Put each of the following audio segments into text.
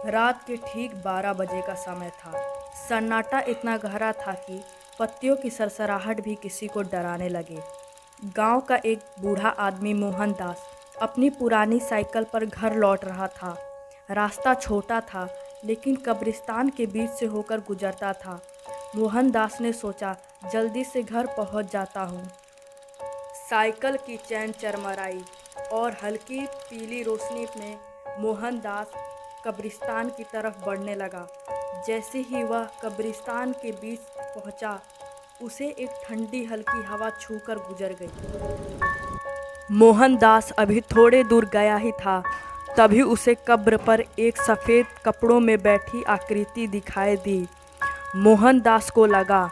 रात के ठीक 12 बजे का समय था। सन्नाटा इतना गहरा था कि पत्तियों की सरसराहट भी किसी को डराने लगे। गांव का एक बूढ़ा आदमी मोहनदास अपनी पुरानी साइकिल पर घर लौट रहा था। रास्ता छोटा था, लेकिन कब्रिस्तान के बीच से होकर गुजरता था। मोहनदास ने सोचा, जल्दी से घर पहुंच जाता हूं। साइकिल की चैन चरमराई और हल्की पीली रोशनी में मोहनदास कब्रिस्तान की तरफ बढ़ने लगा। जैसे ही वह कब्रिस्तान के बीच पहुंचा, उसे एक ठंडी हल्की हवा छूकर गुजर गई। मोहनदास अभी थोड़े दूर गया ही था, तभी उसे कब्र पर एक सफ़ेद कपड़ों में बैठी आकृति दिखाई दी। मोहनदास को लगा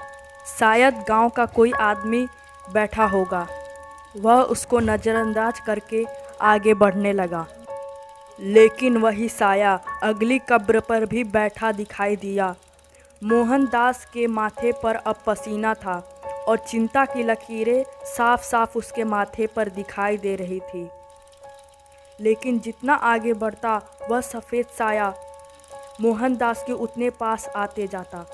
शायद गांव का कोई आदमी बैठा होगा। वह उसको नज़रअंदाज करके आगे बढ़ने लगा, लेकिन वही साया अगली कब्र पर भी बैठा दिखाई दिया। मोहनदास के माथे पर अब पसीना था और चिंता की लकीरें साफ साफ उसके माथे पर दिखाई दे रही थी। लेकिन जितना आगे बढ़ता, वह सफ़ेद साया मोहनदास के उतने पास आते जाता।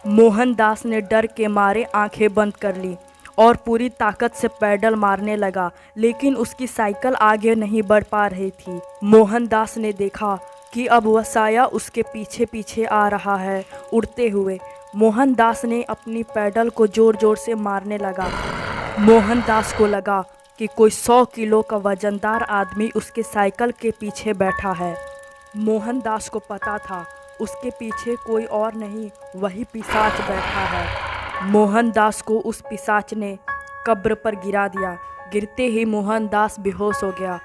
मोहनदास ने डर के मारे आंखें बंद कर ली और पूरी ताकत से पैडल मारने लगा, लेकिन उसकी साइकिल आगे नहीं बढ़ पा रही थी। मोहनदास ने देखा कि अब वह साया उसके पीछे पीछे आ रहा है, उड़ते हुए। मोहनदास ने अपनी पैडल को ज़ोर ज़ोर से मारने लगा। मोहनदास को लगा कि कोई 100 किलो का वजनदार आदमी उसके साइकिल के पीछे बैठा है। मोहनदास को पता था उसके पीछे कोई और नहीं, वही पिशाच बैठा है। मोहनदास को उस पिशाच ने कब्र पर गिरा दिया। गिरते ही मोहनदास बेहोश हो गया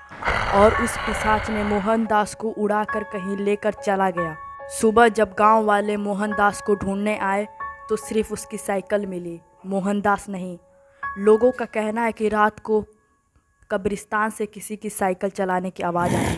और उस पिशाच ने मोहनदास को उड़ाकर कहीं लेकर चला गया। सुबह जब गांव वाले मोहनदास को ढूंढने आए तो सिर्फ उसकी साइकिल मिली, मोहनदास नहीं। लोगों का कहना है कि रात को कब्रिस्तान से किसी की साइकिल चलाने की आवाज़ आई।